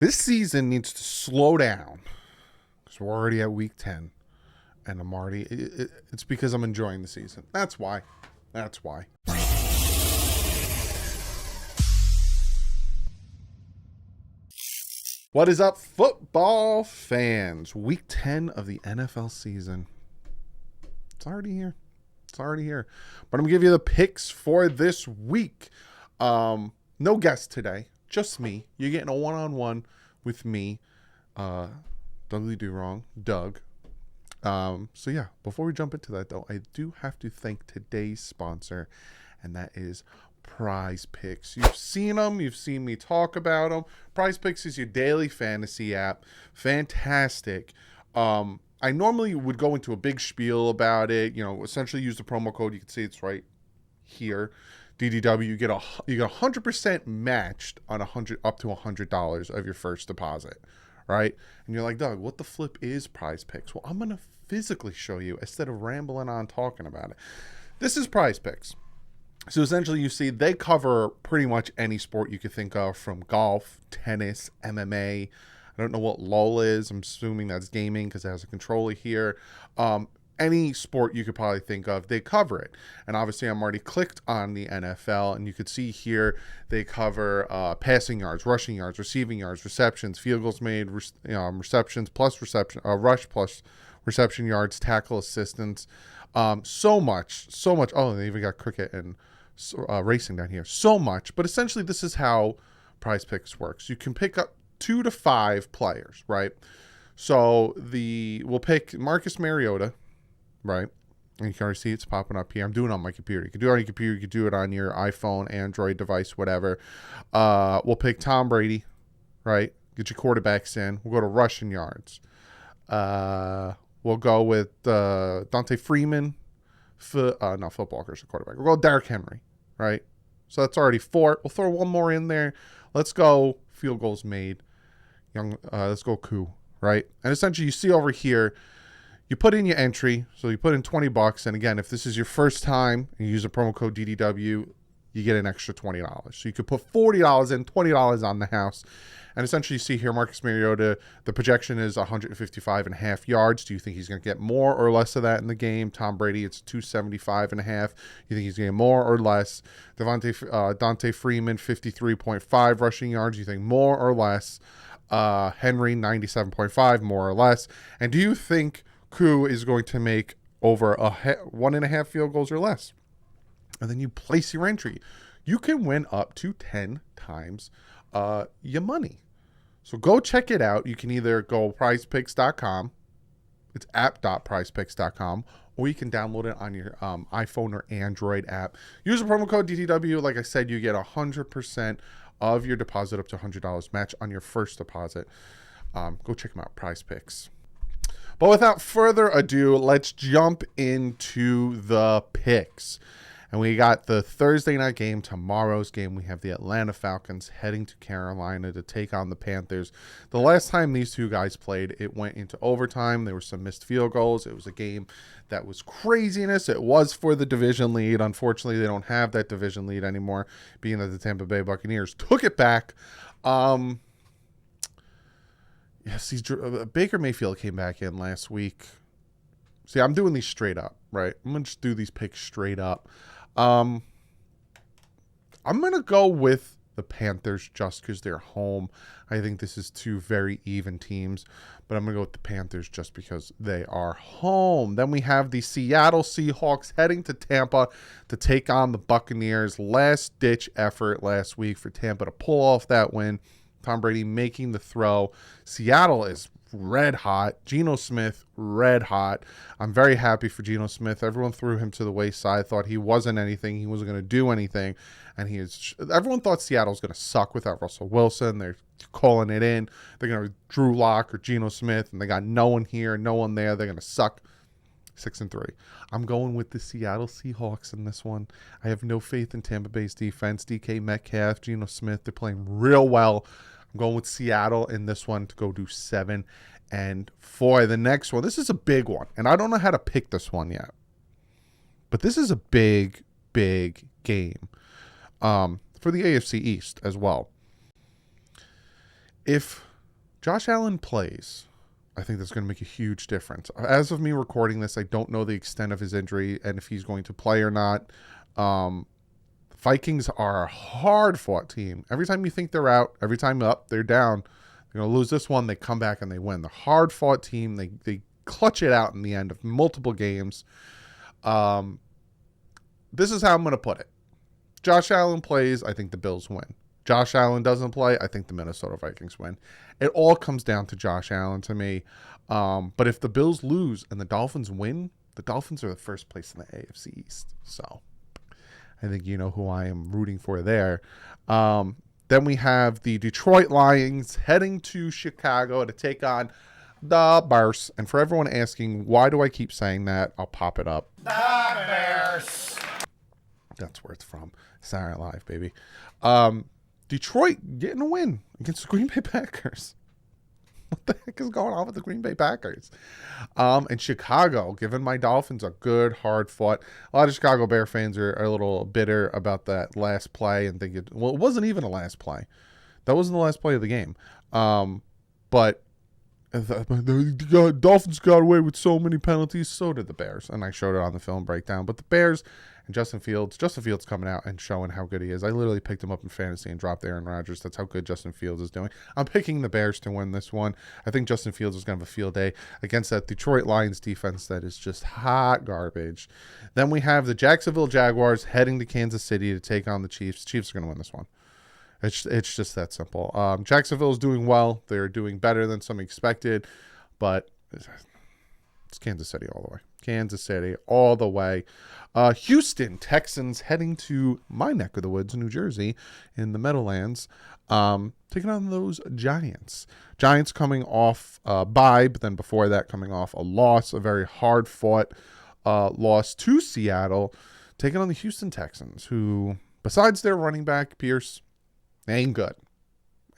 This season needs to slow down because we're already at week 10. And I'm already, it's because I'm enjoying the season. That's why. That's why. What is up, football fans? Week 10 of the NFL season. It's already here. It's already here. But I'm going to give you the picks for this week. No guest today. Just me. You're getting a one-on-one with me. DouglieDoWrong. Doug. So yeah, before we jump into that though, I do have to thank today's sponsor, and that is Prize Picks. You've seen them, you've seen me talk about them. Prize Picks is your daily fantasy app. Fantastic. I normally would go into a big spiel about it, essentially use the promo code. You can see it's right here. DDW, you get 100% matched on up to $100 of your first deposit. Right? And you're like, Doug, what the flip is Prize Picks? Well, I'm going to physically show you instead of rambling on talking about it. This is Prize Picks. So essentially, you see, they cover pretty much any sport you could think of, from golf, tennis, MMA. I don't know what LOL is. I'm assuming that's gaming because it has a controller here. Any sport you could probably think of, they cover it. And obviously, I'm already clicked on the NFL, and you could see here they cover passing yards, rushing yards, receiving yards, receptions, field goals made, receptions plus reception, rush plus reception yards, tackle assistance. So much. Oh, they even got cricket and racing down here. So much. But essentially, this is how Prize Picks works. You can pick up 2 to 5 players, right? So we'll pick Marcus Mariota. Right, and you can already see it's popping up here. I'm doing it on my computer. You can do it on your computer. You can do it on your iPhone, Android device, whatever. We'll pick Tom Brady, right? Get your quarterbacks in. We'll go to rushing yards. We'll go with Dante Freeman. Football versus quarterback. We'll go Derrick Henry, right? So that's already 4. We'll throw one more in there. Let's go field goals made. Let's go Koo, right? And essentially, you see over here, you put in your entry, so you put in $20, and again, if this is your first time and you use the promo code DDW, you get an extra $20. So you could put $40 in, $20 on the house, and essentially you see here Marcus Mariota, the projection is 155.5 yards. Do you think he's going to get more or less of that in the game? Tom Brady, it's 275.5. You think he's going to get more or less? Dante Freeman, 53.5 rushing yards. You think more or less? Henry, 97.5, more or less. And do you think Koo is going to make over 1.5 field goals or less? And then you place your entry. You can win up to 10 times your money. So go check it out. You can either go prizepicks.com. It's app.prizepicks.com, or you can download it on your iPhone or Android app. Use the promo code DTW. Like I said, you get 100% of your deposit up to $100 match on your first deposit. Go check them out, Prize Picks. But without further ado, let's jump into the picks. And we got the Thursday night game, tomorrow's game. We have the Atlanta Falcons heading to Carolina to take on the Panthers. The last time these two guys played, it went into overtime. There were some missed field goals. It was a game that was craziness. It was for the division lead. Unfortunately, they don't have that division lead anymore, being that the Tampa Bay Buccaneers took it back. Yes, Baker Mayfield came back in last week. See, I'm doing these straight up, right? I'm going to just do these picks straight up. I'm going to go with the Panthers just because they're home. I think this is 2 very even teams, but I'm going to go with the Panthers just because they are home. Then we have the Seattle Seahawks heading to Tampa to take on the Buccaneers. Last-ditch effort last week for Tampa to pull off that win. Tom Brady making the throw. Seattle is red hot. Geno Smith, red hot. I'm very happy for Geno Smith. Everyone threw him to the wayside, thought he wasn't anything. He wasn't going to do anything. And everyone thought Seattle was going to suck without Russell Wilson. They're calling it in. They're going to Drew Lock or Geno Smith, and they got no one here, no one there. They're going to suck. 6-3. I'm going with the Seattle Seahawks in this one. I have no faith in Tampa Bay's defense. DK Metcalf, Geno Smith, they're playing real well. I'm going with Seattle in this one to go do 7-4. The next one, this is a big one, and I don't know how to pick this one yet. But this is a big, big game for the AFC East as well. If Josh Allen plays, I think that's going to make a huge difference. As of me recording this, I don't know the extent of his injury and if he's going to play or not. Vikings are a hard-fought team. Every time you think they're out, every time up, they're down. They're going to lose this one, they come back and they win. The hard-fought team, they clutch it out in the end of multiple games. This is how I'm going to put it. Josh Allen plays, I think the Bills win. Josh Allen doesn't play, I think the Minnesota Vikings win. It all comes down to Josh Allen to me. But if the Bills lose and the Dolphins win, the Dolphins are the first place in the AFC East. So I think you know who I am rooting for there. Then we have the Detroit Lions heading to Chicago to take on the Bears. And for everyone asking, why do I keep saying that? I'll pop it up. The Bears. That's where it's from. Saturday Night Live, baby. Detroit getting a win against the Green Bay Packers. What the heck is going on with the Green Bay Packers? And Chicago, giving my Dolphins a good, hard fought. A lot of Chicago Bear fans are a little bitter about that last play and think it wasn't even a last play. That wasn't the last play of the game. But the Dolphins got away with so many penalties. So did the Bears. And I showed it on the film breakdown. But the Bears and Justin Fields coming out and showing how good he is. I literally picked him up in fantasy and dropped Aaron Rodgers. That's how good Justin Fields is doing. I'm picking the Bears to win this one. I think Justin Fields is going to have a field day against that Detroit Lions defense that is just hot garbage. Then we have the Jacksonville Jaguars heading to Kansas City to take on the Chiefs. Chiefs are going to win this one. It's just that simple. Jacksonville is doing well. They're doing better than some expected, but it's Kansas City all the way. Kansas City all the way. Houston Texans heading to my neck of the woods, New Jersey, in the Meadowlands, taking on those Giants. Giants coming off a bye, but then before that coming off a loss, a very hard-fought loss to Seattle, taking on the Houston Texans, who, besides their running back, Pierce, they ain't good.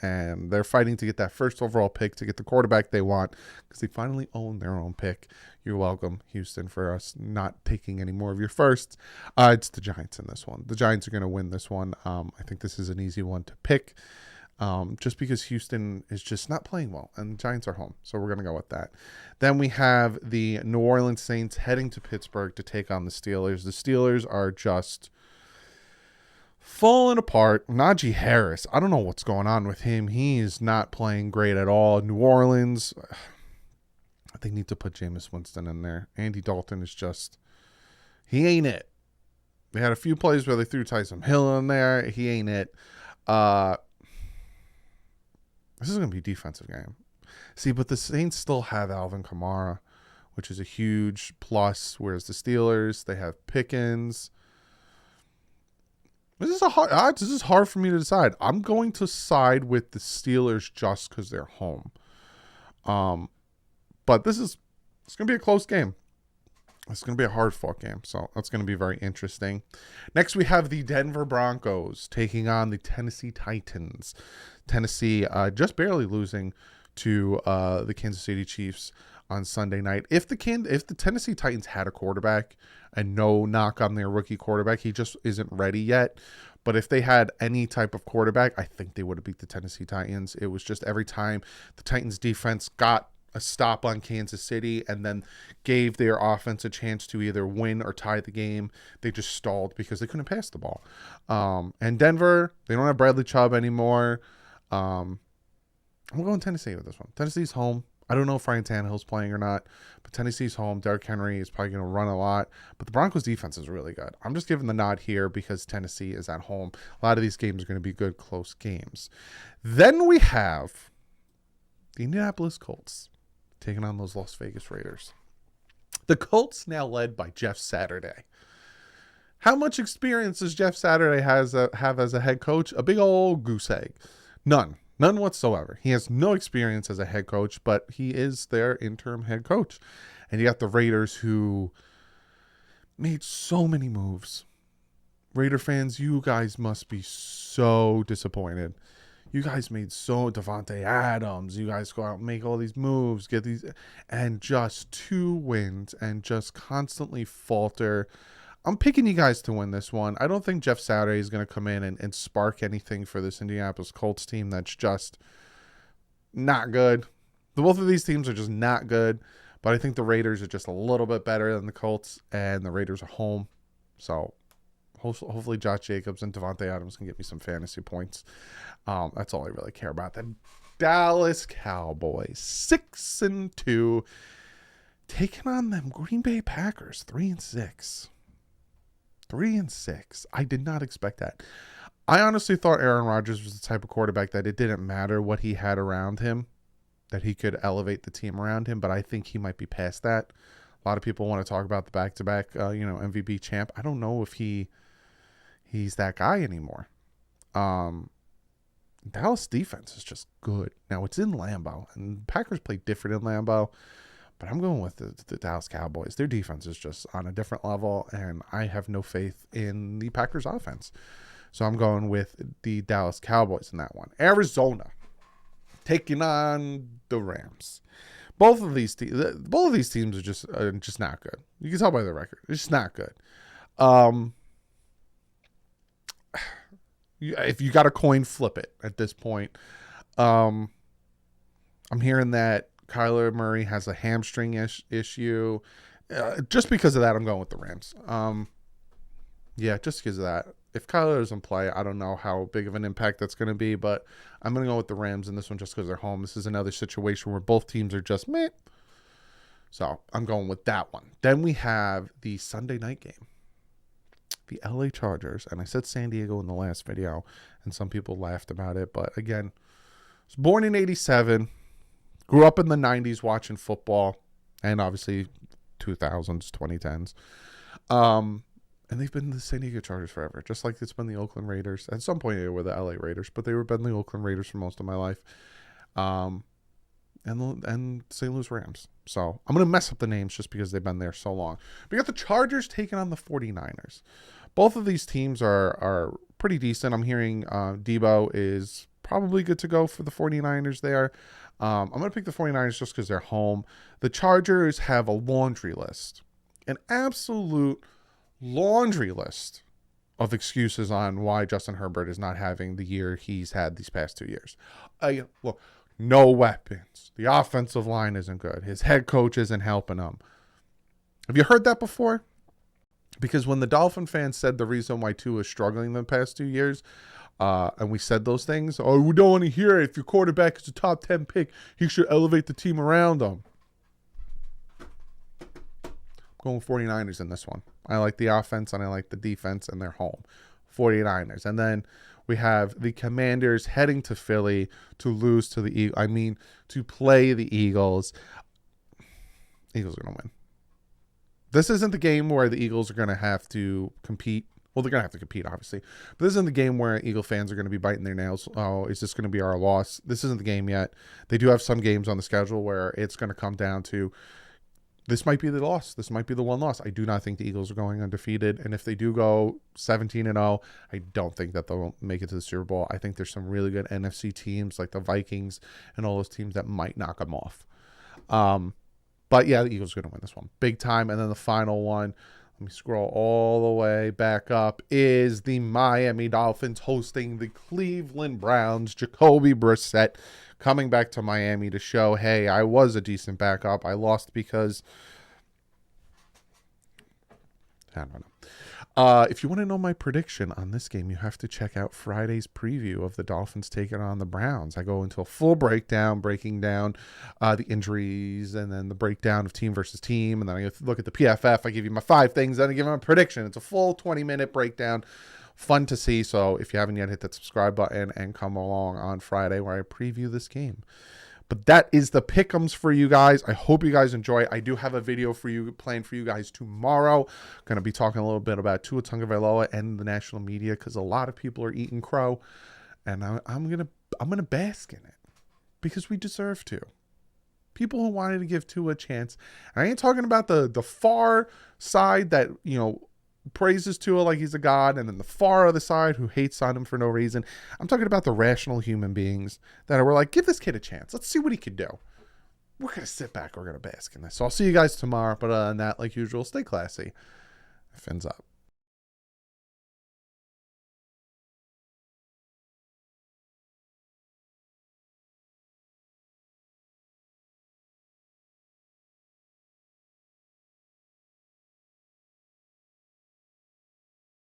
And they're fighting to get that first overall pick, to get the quarterback they want, because they finally own their own pick. You're welcome, Houston, for us not taking any more of your firsts. It's the Giants in this one. The Giants are going to win this one. I think this is an easy one to pick, just because Houston is just not playing well, and the Giants are home. So we're going to go with that. Then we have the New Orleans Saints heading to Pittsburgh to take on the Steelers. The Steelers are just falling apart. Najee Harris, I don't know what's going on with him. He is not playing great at all. New Orleans, they need to put Jameis Winston in there. Andy Dalton is just, he ain't it. They had a few plays where they threw Tyson Hill in there. He ain't it. This is going to be a defensive game. See, but the Saints still have Alvin Kamara, which is a huge plus, whereas the Steelers, they have Pickens. This is hard for me to decide. I'm going to side with the Steelers just because they're home. But it's going to be a close game. It's going to be a hard-fought game, so that's going to be very interesting. Next, we have the Denver Broncos taking on the Tennessee Titans. Tennessee just barely losing to the Kansas City Chiefs on Sunday night. If the Tennessee Titans had a quarterback, and no knock on their rookie quarterback, he just isn't ready yet. But if they had any type of quarterback, I think they would have beat the Tennessee Titans. It was just every time the Titans defense got a stop on Kansas City and then gave their offense a chance to either win or tie the game, they just stalled because they couldn't pass the ball. And Denver, they don't have Bradley Chubb anymore. I'm going Tennessee with this one. Tennessee's home. I don't know if Ryan Tannehill's playing or not, but Tennessee's home. Derrick Henry is probably going to run a lot, but the Broncos defense is really good. I'm just giving the nod here because Tennessee is at home. A lot of these games are going to be good, close games. Then we have the Indianapolis Colts taking on those Las Vegas Raiders. The Colts now led by Jeff Saturday. How much experience does Jeff Saturday have as a head coach? A big old goose egg. None whatsoever. He has no experience as a head coach, but he is their interim head coach. And you got the Raiders, who made so many moves. Raider fans, you guys must be so disappointed. You guys made Devontae Adams. You guys go out and make all these moves, get these, and just 2 wins and just constantly falter. I'm picking you guys to win this one. I don't think Jeff Saturday is going to come in and spark anything for this Indianapolis Colts team that's just not good. Both of these teams are just not good. But I think the Raiders are just a little bit better than the Colts, and the Raiders are home. So hopefully Josh Jacobs and Devontae Adams can get me some fantasy points. That's all I really care about. The Dallas Cowboys, 6-2, taking on them Green Bay Packers, 3-6. 3-6. I did not expect that. I honestly thought Aaron Rodgers was the type of quarterback that it didn't matter what he had around him, that he could elevate the team around him, but I think he might be past that. A lot of people want to talk about the back-to-back, MVP champ. I don't know if he's that guy anymore. Dallas defense is just good. Now, it's in Lambeau, and Packers play different in Lambeau, but I'm going with the Dallas Cowboys. Their defense is just on a different level, and I have no faith in the Packers offense. So I'm going with the Dallas Cowboys in that one. Arizona taking on the Rams. Both of these teams are just not good. You can tell by the record. It's just not good. If you got a coin, flip it at this point. I'm hearing that Kyler Murray has a hamstring issue. Just because of that, I'm going with the Rams. Just because of that. If Kyler doesn't play, I don't know how big of an impact that's going to be, but I'm going to go with the Rams in this one just because they're home. This is another situation where both teams are just meh. So I'm going with that one. Then we have the Sunday night game. The LA Chargers, and I said San Diego in the last video, and some people laughed about it, but again, I was born in 87, grew up in the 90s watching football, and obviously 2000s, 2010s. And they've been the San Diego Chargers forever, just like it's been the Oakland Raiders. At some point, they were the LA Raiders, but they were been the Oakland Raiders for most of my life. And St. Louis Rams. So I'm going to mess up the names just because they've been there so long. We got the Chargers taking on the 49ers. Both of these teams are pretty decent. I'm hearing Debo is probably good to go for the 49ers there. I'm going to pick the 49ers just because they're home. The Chargers have a laundry list, an absolute laundry list of excuses on why Justin Herbert is not having the year he's had these past 2 years. Look, no weapons. The offensive line isn't good. His head coach isn't helping him. Have you heard that before? Because when the Dolphin fans said the reason why Tua is struggling the past 2 years, and we said those things, we don't want to hear it. If your quarterback is a top 10 pick, he should elevate the team around him. I'm going 49ers in this one. I like the offense and I like the defense, and they're home. 49ers. And then we have the Commanders heading to Philly to lose to the Eagles. To play the Eagles. Eagles are going to win. This isn't the game where the Eagles are going to have to compete. Well, they're going to have to compete, obviously. But this isn't the game where Eagle fans are going to be biting their nails. Oh, is this going to be our loss? This isn't the game yet. They do have some games on the schedule where it's going to come down to this might be the loss. This might be the one loss. I do not think the Eagles are going undefeated. And if they do go 17-0, I don't think that they'll make it to the Super Bowl. I think there's some really good NFC teams like the Vikings and all those teams that might knock them off. But yeah, the Eagles are going to win this one big time. And then the final one, let me scroll all the way back up, is the Miami Dolphins hosting the Cleveland Browns. Jacoby Brissett coming back to Miami to show, hey, I was a decent backup. I lost because I don't know. If you want to know my prediction on this game, you have to check out Friday's preview of the Dolphins taking on the Browns. I go into a full breakdown, breaking down the injuries and then the breakdown of team versus team. And then I look at the PFF. I give you my 5 things. Then I give you my prediction. It's a full 20-minute breakdown. Fun to see. So if you haven't yet, hit that subscribe button and come along on Friday where I preview this game. But that is the pick'ems for you guys. I hope you guys enjoy. I do have a video for you planned for you guys tomorrow. Going to be talking a little bit about Tua Tagovailoa and the national media because a lot of people are eating crow, and I'm gonna bask in it because we deserve to. People who wanted to give Tua a chance. And I ain't talking about the far side that praises Tua like he's a god, and then the far other side who hates on him for no reason. I'm talking about the rational human beings that were like, give this kid a chance. Let's see what he could do. We're going to sit back. We're going to bask in this. So I'll see you guys tomorrow. But other than that, like usual, stay classy. Fins up.